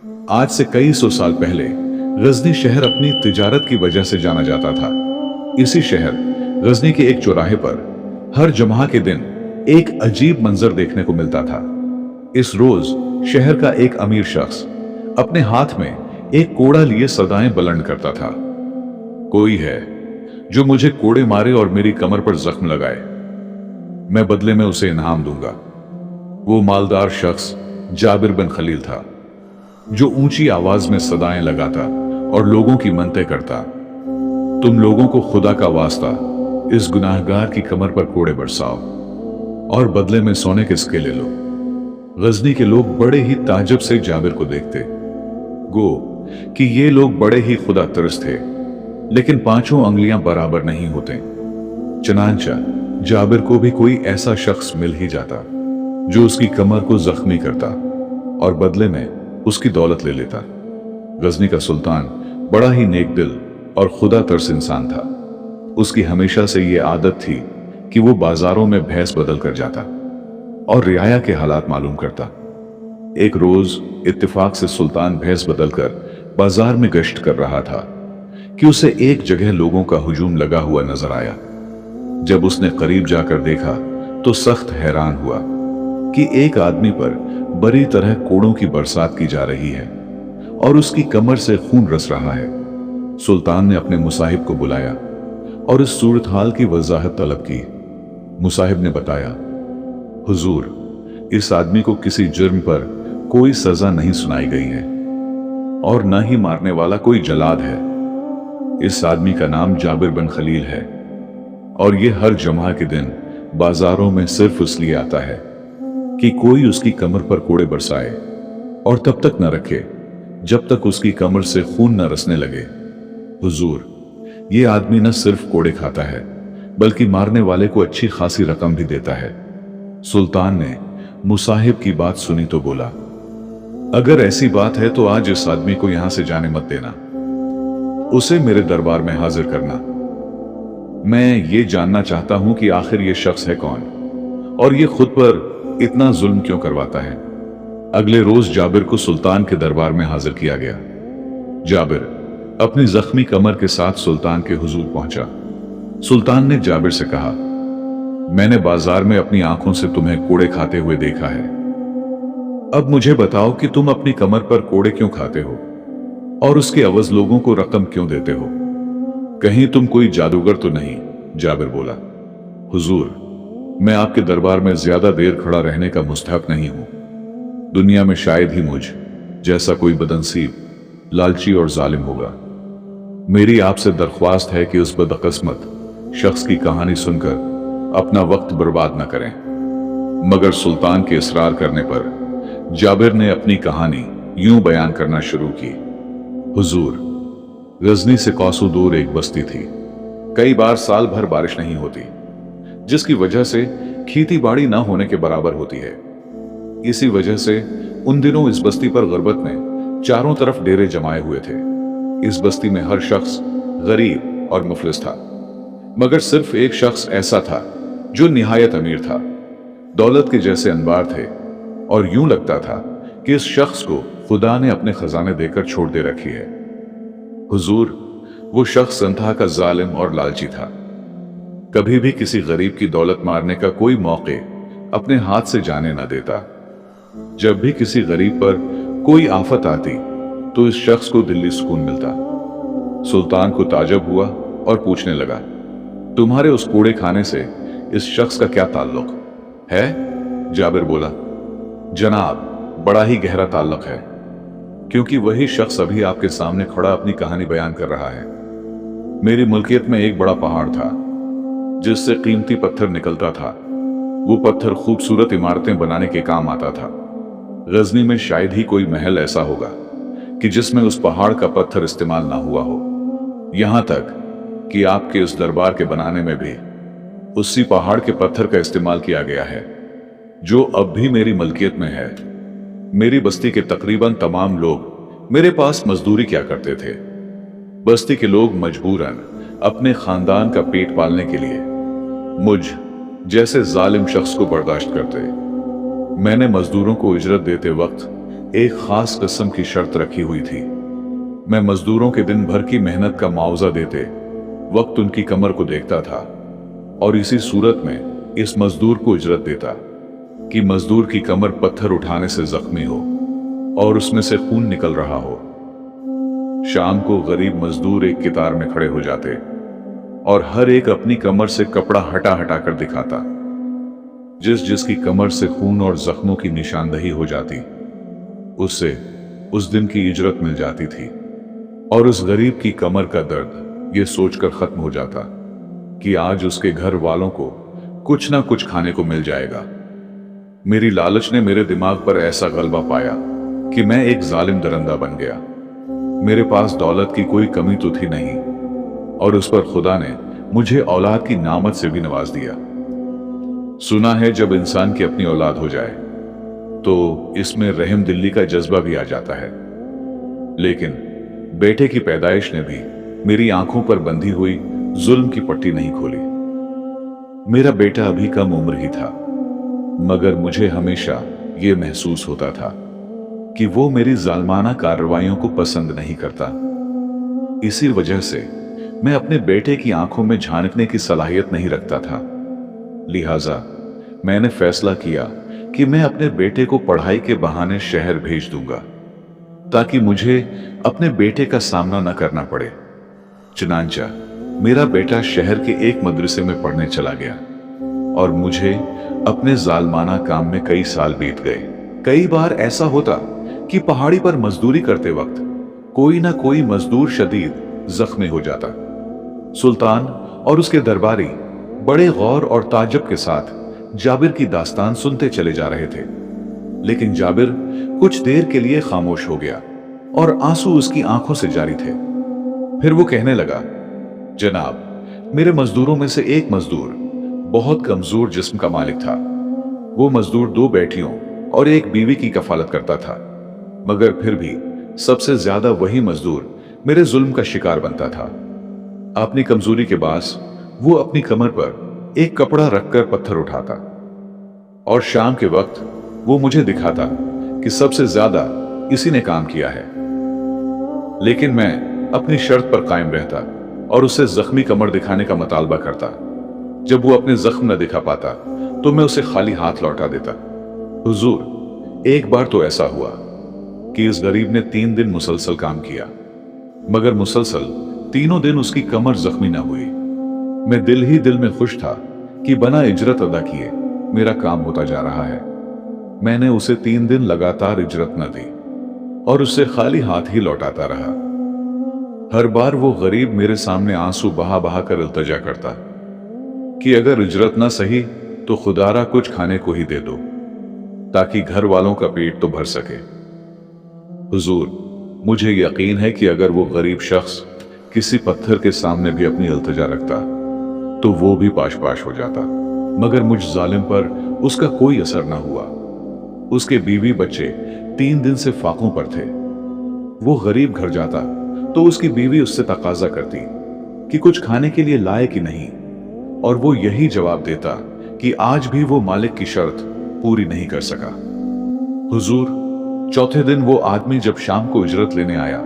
आज से कई सौ साल पहले गजनी शहर अपनी तिजारत की वजह से जाना जाता था। इसी शहर गजनी के एक चौराहे पर हर जुम्आ के दिन एक अजीब मंजर देखने को मिलता था। इस रोज शहर का एक अमीर शख्स अपने हाथ में एक कोड़ा लिए सदाएं बुलंद करता था। कोई है जो मुझे कोड़े मारे और मेरी कमर पर जख्म लगाए, मैं बदले में उसे इनाम दूंगा। वो मालदार शख्स जाबिर बिन खलील था, जो ऊंची आवाज में सदाएं लगाता और लोगों की मनते करता। तुम लोगों को खुदा का वास्ता इस गुनाहगार की कमर पर कोड़े बरसाओ और बदले में सोने के सिक्के ले लो। गजनी के लोग बड़े ही ताज्जुब से जाबिर को देखते, गो कि ये लोग बड़े ही खुदा तरस थे, लेकिन पांचों अंगलियां बराबर नहीं होते। चनांचा जाबिर को भी कोई ऐसा शख्स मिल ही जाता जो उसकी कमर को जख्मी करता और बदले में उसकी दौलत ले लेता। गजनी का सुल्तान बड़ा ही नेक दिल और खुदा तरस इंसान था। उसकी हमेशा से ये आदत थी कि वो बाजारों में भैंस बदल कर जाता और रियाया के हालात मालूम करता। एक रोज इत्तेफाक से सुल्तान भैंस बदलकर बाजार में गश्त कर रहा था कि उसे एक जगह लोगों का हुजूम लगा हुआ नजर आया। जब उसने करीब जाकर देखा तो सख्त हैरान हुआ कि एक आदमी पर बड़ी तरह कोड़ों की बरसात की जा रही है और उसकी कमर से खून रस रहा है। सुल्तान ने अपने मुसाहिब को बुलाया और इस सूरत हाल की वजाहत तलब की। मुसाहिब ने बताया, हुजूर, इस आदमी को किसी जुर्म पर कोई सजा नहीं सुनाई गई है और न ही मारने वाला कोई जलाद है। इस आदमी का नाम जाबिर बिन खलील है और ये हर जुम्आ के दिन बाजारों में सिर्फ इसलिए आता है कि कोई उसकी कमर पर कोड़े बरसाए और तब तक न रखे जब तक उसकी कमर से खून न रसने लगे। हुजूर, ये आदमी न सिर्फ कोड़े खाता है बल्कि मारने वाले को अच्छी खासी रकम भी देता है। सुल्तान ने मुसाहिब की बात सुनी तो बोला, अगर ऐसी बात है तो आज इस आदमी को यहां से जाने मत देना, उसे मेरे दरबार में हाजिर करना। मैं ये जानना चाहता हूं कि आखिर ये शख्स है कौन और ये खुद पर इतना जुल्म क्यों करवाता है। अगले रोज जाबिर को सुल्तान के दरबार में हाजिर किया गया। जाबिर अपनी जख्मी कमर के साथ सुल्तान के हुजूर पहुंचा। सुल्तान ने जाबिर से कहा, मैंने बाजार में अपनी आंखों से तुम्हें कोड़े खाते हुए देखा है। अब मुझे बताओ कि तुम अपनी कमर पर कोड़े क्यों खाते हो और उसके अवज लोगों को रकम क्यों देते हो। कहीं तुम कोई जादूगर तो नहीं। जाबिर बोला, हुजूर, मैं आपके दरबार में ज्यादा देर खड़ा रहने का मुस्तहक नहीं हूं। दुनिया में शायद ही मुझ जैसा कोई बदनसीब, लालची और जालिम होगा। मेरी आपसे दरख्वास्त है कि उस बदकिस्मत शख्स की कहानी सुनकर अपना वक्त बर्बाद न करें। मगर सुल्तान के इसरार करने पर जाबिर ने अपनी कहानी यूं बयान करना शुरू की। हुजूर, गजनी से कौसो दूर एक बस्ती थी। कई बार साल भर बारिश नहीं होती, जिसकी वजह से खेती बाड़ी ना होने के बराबर होती है। इसी वजह से उन दिनों इस बस्ती पर गुर्बत में चारों तरफ डेरे जमाए हुए थे। इस बस्ती में हर शख्स गरीब और मुफलिस था, मगर सिर्फ एक शख्स ऐसा था जो निहायत अमीर था। दौलत के जैसे अनबार थे और यूं लगता था कि इस शख्स को खुदा ने अपने खजाने देकर छोड़ दे रखी है। हुजूर, वो शख्स इंतहा का जालिम और लालची था। कभी भी किसी गरीब की दौलत मारने का कोई मौके अपने हाथ से जाने न देता। जब भी किसी गरीब पर कोई आफत आती तो इस शख्स को दिल्ली सुकून मिलता। सुल्तान को ताज्जुब हुआ और पूछने लगा, तुम्हारे उस कूड़े खाने से इस शख्स का क्या ताल्लुक है। जाबिर बोला, जनाब, बड़ा ही गहरा ताल्लुक है, क्योंकि वही शख्स अभी आपके सामने खड़ा अपनी कहानी बयान कर रहा है। मेरी मुल्कियत में एक बड़ा पहाड़ था जिससे कीमती पत्थर निकलता था। वो पत्थर खूबसूरत इमारतें बनाने के काम आता था। गजनी में शायद ही कोई महल ऐसा होगा कि जिसमें उस पहाड़ का पत्थर इस्तेमाल ना हुआ हो। यहां तक कि आपके उस दरबार के बनाने में भी उसी पहाड़ के पत्थर का इस्तेमाल किया गया है, जो अब भी मेरी मलकियत में है। मेरी बस्ती के तकरीबन तमाम लोग मेरे पास मजदूरी किया करते थे। बस्ती के लोग मजबूरन अपने खानदान का पेट पालने के लिए मुझ जैसे जालिम शख्स को बर्दाश्त करते। मैंने मजदूरों को इजरत देते वक्त एक खास किस्म की शर्त रखी हुई थी। मैं मजदूरों के दिन भर की मेहनत का मुआवजा देते वक्त उनकी कमर को देखता था और इसी सूरत में इस मजदूर को इजरत देता कि मजदूर की कमर पत्थर उठाने से जख्मी हो और उसमें से खून निकल रहा हो। शाम को गरीब मजदूर एक कितार में खड़े हो जाते और हर एक अपनी कमर से कपड़ा हटा हटा कर दिखाता। जिसकी कमर से खून और जख्मों की निशानदही हो जाती, उससे उस दिन की इजरत मिल जाती थी और उस गरीब की कमर का दर्द ये सोचकर खत्म हो जाता कि आज उसके घर वालों को कुछ ना कुछ खाने को मिल जाएगा। मेरी लालच ने मेरे दिमाग पर ऐसा गलबा पाया कि मैं एक जालिम दरिंदा बन गया। मेरे पास दौलत की कोई कमी तो थी नहीं और उस पर खुदा ने मुझे औलाद की नामत से भी नवाज दिया। सुना है जब इंसान की अपनी औलाद हो जाए तो इसमें रहम दिली का जज्बा भी आ जाता है, लेकिन बेटे की पैदाइश ने भी मेरी आंखों पर बंधी हुई जुल्म की पट्टी नहीं खोली। मेरा बेटा अभी कम उम्र ही था, मगर मुझे हमेशा यह महसूस होता था कि वो मेरी जालमाना कार्रवाइयों को पसंद नहीं करता। इसी वजह से मैं अपने बेटे की आंखों में झांकने की सलाहियत नहीं रखता था। लिहाजा मैंने फैसला किया कि मैं अपने बेटे को पढ़ाई के बहाने शहर भेज दूंगा ताकि मुझे अपने बेटे का सामना न करना पड़े। चुनांचा मेरा बेटा शहर के एक मदरसे में पढ़ने चला गया और मुझे अपने जालमाना काम में कई साल बीत गए। कई बार ऐसा होता कि पहाड़ी पर मजदूरी करते वक्त कोई ना कोई मजदूर शदीद जख्मी हो जाता। सुल्तान और उसके दरबारी बड़े गौर और ताज्जुब के साथ जाबिर की दास्तान सुनते चले जा रहे थे, लेकिन जाबिर कुछ देर के लिए खामोश हो गया और आंसू उसकी आंखों से जारी थे। फिर वो कहने लगा, जनाब, मेरे मजदूरों में से एक मजदूर बहुत कमजोर जिस्म का मालिक था। वो मजदूर 2 बेटियों और एक बीवी की कफालत करता था, मगर फिर भी सबसे ज्यादा वही मजदूर मेरे जुल्म का शिकार बनता था। अपनी कमजोरी के बास वो अपनी कमर पर एक कपड़ा रखकर पत्थर उठाता और शाम के वक्त वो मुझे दिखाता कि सबसे ज्यादा इसी ने काम किया है। लेकिन मैं अपनी शर्त पर कायम रहता और उससे जख्मी कमर दिखाने का मुतालबा करता। जब वो अपने जख्म न दिखा पाता तो मैं उसे खाली हाथ लौटा देता। हुजूर, एक बार तो ऐसा हुआ कि इस गरीब ने 3 दिन मुसलसल काम किया, मगर मुसलसल तीनों दिन उसकी कमर जख्मी न हुई। मैं दिल ही दिल में खुश था कि बना इजरत अदा किए मेरा काम होता जा रहा है। मैंने उसे 3 दिन लगातार इजरत न दी और उससे खाली हाथ ही लौटाता रहा। हर बार वो गरीब मेरे सामने आंसू बहा बहा कर इल्तिजा करता कि अगर इजरत ना सही तो खुदारा कुछ खाने को ही दे दो ताकि घर वालों का पेट तो भर सके। हुजूर, मुझे यकीन है कि अगर वो गरीब शख्स किसी पत्थर के सामने भी अपनी इल्तिजा रखता तो वो भी पाश पाश हो जाता, मगर मुझ जालिम पर उसका कोई असर ना हुआ। उसके बीवी बच्चे 3 दिन से फाकों पर थे। वो गरीब घर जाता तो उसकी बीवी उससे तकाजा करती कि कुछ खाने के लिए लाए कि नहीं, और वो यही जवाब देता कि आज भी वो मालिक की शर्त पूरी नहीं कर सका। हुजूर, चौथे दिन वो आदमी जब शाम को इजरत लेने आया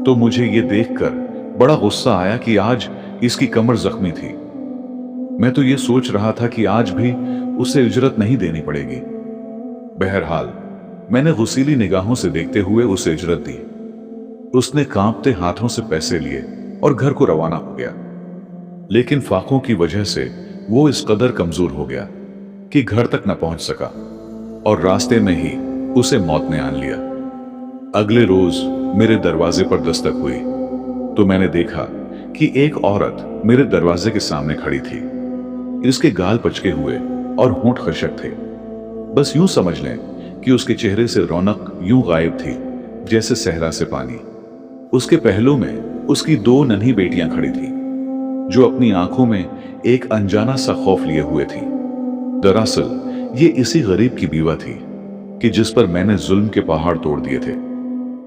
तो मुझे ये देखकर बड़ा गुस्सा आया कि आज इसकी कमर जख्मी थी। मैं तो ये सोच रहा था कि आज भी उसे इजरत नहीं देनी पड़ेगी। बहरहाल मैंने गुस्सीली निगाहों से देखते हुए उसे इजरत दी। उसने कांपते हाथों से पैसे लिए और घर को रवाना हो गया, लेकिन फाकों की वजह से वो इस कदर कमजोर हो गया कि घर तक न पहुंच सका और रास्ते में ही उसे मौत ने आन लिया। अगले रोज मेरे दरवाजे पर दस्तक हुई तो मैंने देखा कि एक औरत मेरे दरवाजे के सामने खड़ी थी। इसके गाल पचके हुए और होंठ खशक थे। बस यूं समझ लें कि उसके चेहरे से रौनक यूं गायब थी जैसे सहरा से पानी। उसके पहलू में उसकी 2 नन्ही बेटियां खड़ी थी जो अपनी आंखों में एक अनजाना सा खौफ लिए हुए थी। दरअसल ये इसी गरीब की बीवा थी कि जिस पर मैंने जुल्म के पहाड़ तोड़ दिए थे।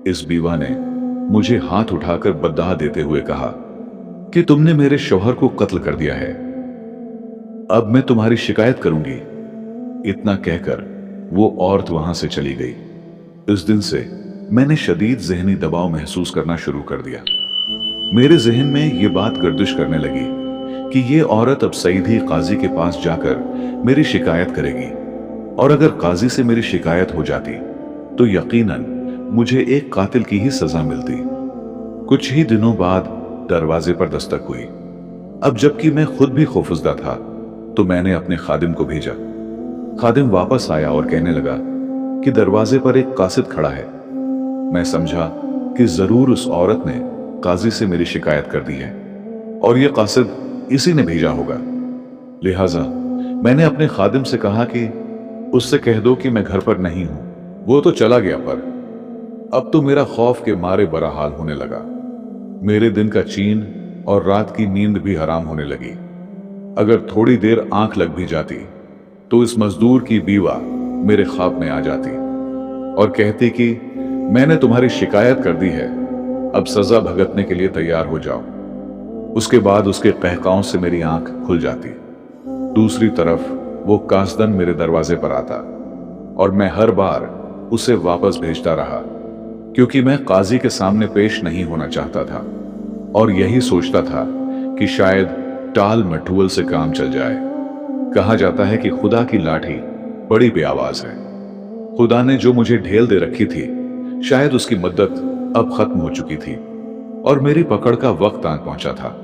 इस बीवा ने मुझे हाथ उठाकर बद्दुआ देते हुए कहा कि तुमने मेरे शौहर को कत्ल कर दिया है, अब मैं तुम्हारी शिकायत करूंगी। इतना कहकर वो औरत वहां से चली गई। इस दिन से मैंने शदीद ज़हनी दबाव महसूस करना शुरू कर दिया। मेरे जहन में ये बात गर्दिश करने लगी कि ये औरत अब सईद ही काजी के पास जाकर मेरी शिकायत करेगी, और अगर काजी से मेरी शिकायत हो जाती तो यकीनन मुझे एक कातिल की ही सजा मिलती। कुछ ही दिनों बाद दरवाजे पर दस्तक हुई। अब जबकि मैं खुद भी खौफजदा था तो मैंने अपने खादिम को भेजा। खादिम वापस आया और कहने लगा कि दरवाजे पर एक कासिद खड़ा है। मैं समझा कि जरूर उस औरत ने काजी से मेरी शिकायत कर दी है और यह कासिद इसी ने भेजा होगा। लिहाजा मैंने अपने खादिम से कहा कि उससे कह दो कि मैं घर पर नहीं हूं। वो तो चला गया, पर अब तो मेरा खौफ के मारे बड़ा हाल होने लगा। मेरे दिन का चैन और रात की नींद भी हराम होने लगी। अगर थोड़ी देर आंख लग भी जाती तो इस मजदूर की बीवा मेरे ख्वाब में आ जाती और कहती कि मैंने तुम्हारी शिकायत कर दी है, अब सजा भुगतने के लिए तैयार हो जाओ। उसके बाद उसके कहकाओं से मेरी आंख खुल जाती। दूसरी तरफ वो कासदन मेरे दरवाजे पर आता और मैं हर बार उसे वापस भेजता रहा, क्योंकि मैं काजी के सामने पेश नहीं होना चाहता था और यही सोचता था कि शायद टाल मटुअल से काम चल जाए। कहा जाता है कि खुदा की लाठी बड़ी बेआवाज है। खुदा ने जो मुझे ढेल दे रखी थी, शायद उसकी मद्दत अब खत्म हो चुकी थी और मेरी पकड़ का वक्त आन पहुंचा था।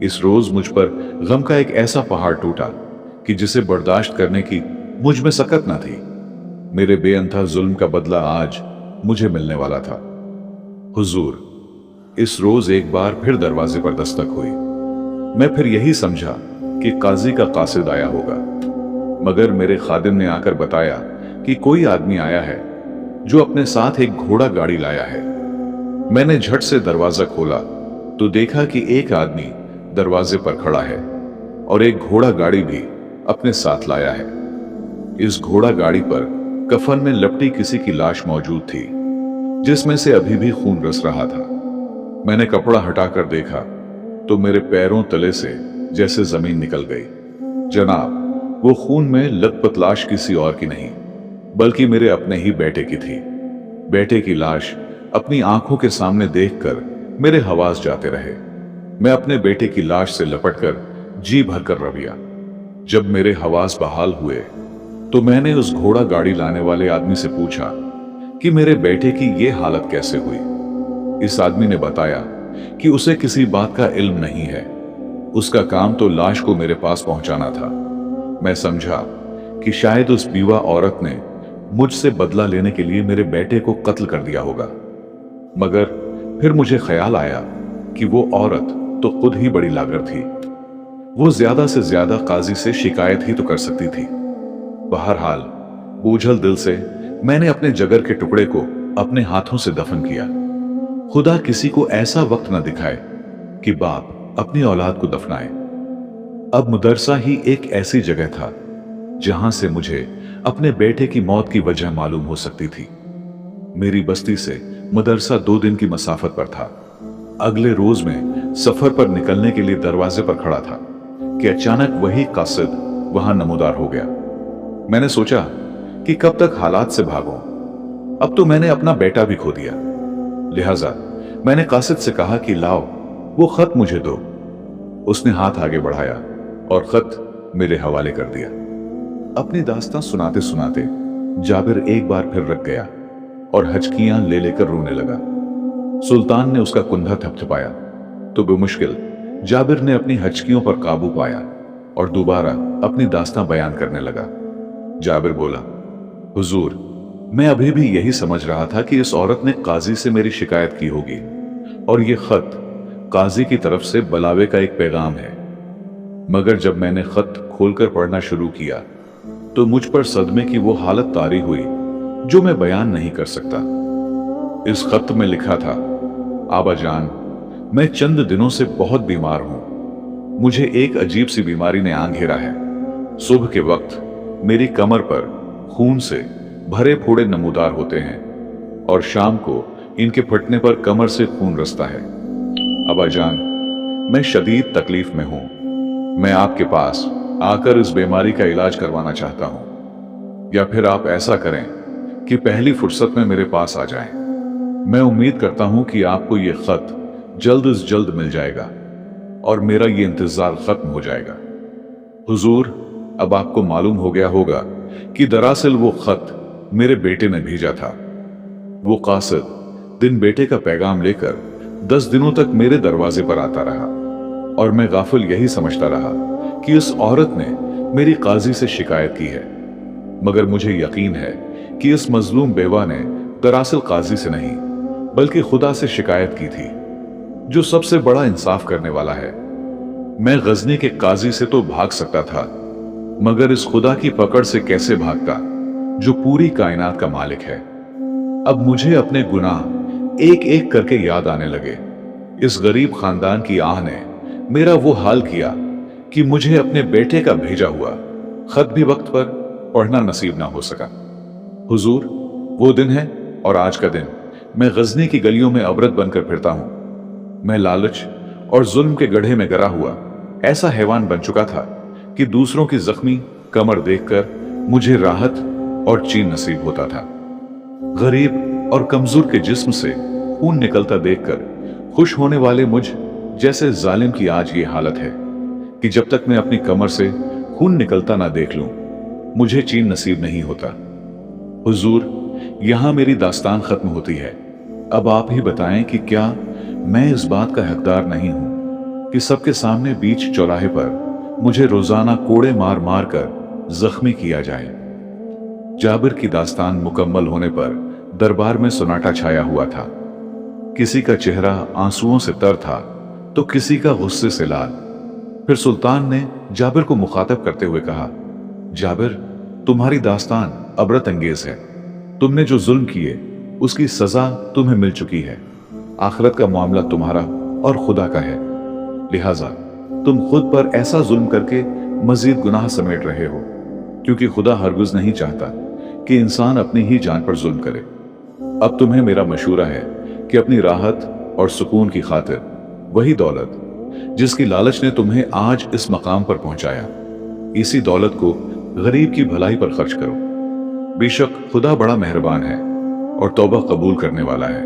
इस रोज मुझ पर गम का एक ऐसा पहाड़ टूटा कि जिसे बर्दाश्त करने की मुझ में सकत न थी। मेरे बेअंथा जुल्म का बदला आज मुझे मिलने वाला था। हुजूर, इस रोज एक बार फिर दरवाजे पर दस्तक हुई। मैं फिर यही समझा कि काजी का कासिद आया होगा, मगर मेरे खादिम ने आकर बताया कि कोई आदमी आया है जो अपने साथ एक घोड़ा गाड़ी लाया है। मैंने झट से दरवाजा खोला तो देखा कि एक आदमी दरवाजे पर खड़ा है और एक घोड़ा गाड़ी भी अपने साथ लाया है। इस घोड़ा गाड़ी पर कफन में लपटी किसी की लाश मौजूद थी, जिसमें से अभी भी खून रस रहा था। मैंने कपड़ा हटाकर देखा तो मेरे पैरों तले से जैसे जमीन निकल गई। जनाब, वो खून में लथपथ लाश किसी और की नहीं, बल्कि मेरे अपने ही बेटे की थी। बेटे की लाश अपनी आंखों के सामने देखकर मेरे हवास जाते रहे। मैं अपने बेटे की लाश से लपटकर जी भरकर रो दिया। जब मेरे हवास बहाल हुए तो मैंने उस घोड़ा गाड़ी लाने वाले आदमी से पूछा कि मेरे बेटे की ये हालत कैसे हुई। इस आदमी ने बताया कि उसे किसी बात का इल्म नहीं है, उसका काम तो लाश को मेरे पास पहुंचाना था। मैं समझा कि शायद उस बीवा औरत ने मुझसे बदला लेने के लिए मेरे बेटे को कत्ल कर दिया होगा, मगर फिर मुझे ख्याल आया कि वो औरत तो खुद ही बड़ी लागर थी। वो ज्यादा से ज्यादा काजी से शिकायत ही तो कर सकती थी। बहरहाल बोझल दिल से मैंने अपने जगर के टुकड़े को अपने हाथों से दफन किया। खुदा किसी को ऐसा वक्त न दिखाए कि बाप अपनी औलाद को दफनाए। अब मदरसा ही एक ऐसी जगह था जहां से मुझे अपने बेटे की मौत की वजह मालूम हो सकती थी। मेरी बस्ती से मदरसा 2 दिन की मसाफत पर था। अगले रोज में सफर पर निकलने के लिए दरवाजे पर खड़ा था कि अचानक वही कासिद वहां नमूदार हो गया। मैंने सोचा कि कब तक हालात से भागूं। अब तो मैंने अपना बेटा भी खो दिया। लिहाजा मैंने कासिद से कहा कि लाओ वो खत मुझे दो। उसने हाथ आगे बढ़ाया और खत मेरे हवाले कर दिया। अपनी दास्तां सुनाते सुनाते जाबिर एक बार फिर रख गया और हचकियां ले लेकर रोने लगा। सुल्तान ने उसका कुंधा थपथपाया तो बेमुश्किल जाबिर ने अपनी हचकियों पर काबू पाया और दोबारा अपनी दास्तां बयान करने लगा। जाबिर बोला, हुजूर, मैं अभी भी यही समझ रहा था कि इस औरत ने काजी से मेरी शिकायत की होगी और यह खत काजी की तरफ से बलावे का एक पैगाम है। मगर जब मैंने खत खोलकर पढ़ना शुरू किया तो मुझ पर सदमे की वो हालत तारी हुई जो मैं बयान नहीं कर सकता। इस खत में लिखा था, आबा जान, मैं चंद दिनों से बहुत बीमार हूं। मुझे एक अजीब सी बीमारी ने आन घेरा है। सुबह के वक्त मेरी कमर पर खून से भरे फोड़े नमूदार होते हैं और शाम को इनके फटने पर कमर से खून रसता है। अबा जान, मैं शदीद तकलीफ में हूं। मैं आपके पास आकर इस बीमारी का इलाज करवाना चाहता हूं, या फिर आप ऐसा करें कि पहली फुर्सत में मेरे पास आ जाएं। मैं उम्मीद करता हूं कि आपको ये खत जल्द से जल्द मिल जाएगा और मेरा ये इंतजार खत्म हो जाएगा। हुजूर, अब आपको मालूम हो गया होगा कि दरअसल वो खत मेरे बेटे ने भेजा था। वो कासिद दिन बेटे का पैगाम लेकर 10 दिनों तक मेरे दरवाजे पर आता रहा और मैं गाफिल यही समझता रहा कि उस औरत ने मेरी काजी से शिकायत की है, मगर मुझे यकीन है कि इस मजलूम बेवा ने दरअसल काजी से नहीं बल्कि खुदा से शिकायत की थी, जो सबसे बड़ा इंसाफ करने वाला है। मैं गजनी के काजी से तो भाग सकता था, मगर इस खुदा की पकड़ से कैसे भागता जो पूरी कायनात का मालिक है। अब मुझे अपने गुनाह एक एक करके याद आने लगे। इस गरीब खानदान की आह ने मेरा वो हाल किया कि मुझे अपने बेटे का भेजा हुआ खत भी वक्त पर पढ़ना नसीब ना हो सका। हुजूर, वो दिन है और आज का दिन मैं गजनी की गलियों में अवरत बनकर फिरता हूं। मैं लालच और जुल्म के गड्ढे में गिरा हुआ ऐसा हैवान बन चुका था कि दूसरों की जख्मी कमर देखकर मुझे राहत और चैन नसीब होता था। गरीब और कमजोर के जिस्म से खून निकलता देखकर खुश होने वाले मुझ जैसे जालिम की आज ये हालत है कि जब तक मैं अपनी कमर से खून निकलता ना देख लूं, मुझे चैन नसीब नहीं होता। हुजूर, यहां मेरी दास्तान खत्म होती है। अब आप ही बताएं कि क्या मैं इस बात का हकदार नहीं हूं कि सबके सामने बीच चौराहे पर मुझे रोजाना कोड़े मार मार कर जख्मी किया जाए। जाबिर की दास्तान मुकम्मल होने पर दरबार में सन्नाटा छाया हुआ था। किसी का चेहरा आंसुओं से तर था तो किसी का गुस्से से लाल। फिर सुल्तान ने जाबिर को मुखातब करते हुए कहा, जाबिर, तुम्हारी दास्तान अबरत अंगेज है। तुमने जो जुल्म किए उसकी सजा तुम्हें मिल चुकी है। आखिरत का मामला तुम्हारा और खुदा का है, लिहाजा तुम खुद पर ऐसा जुल्म करके मजीद गुनाह समेट रहे हो, क्योंकि खुदा हरगिज़ नहीं चाहता कि इंसान अपनी ही जान पर जुल्म करे। अब तुम्हें मेरा मशूरा है कि अपनी राहत और सुकून की खातिर वही दौलत जिसकी लालच ने तुम्हें आज इस मकाम पर पहुंचाया, इसी दौलत को गरीब की भलाई पर खर्च करो। बेशक खुदा बड़ा मेहरबान है और तौबा कबूल करने वाला है।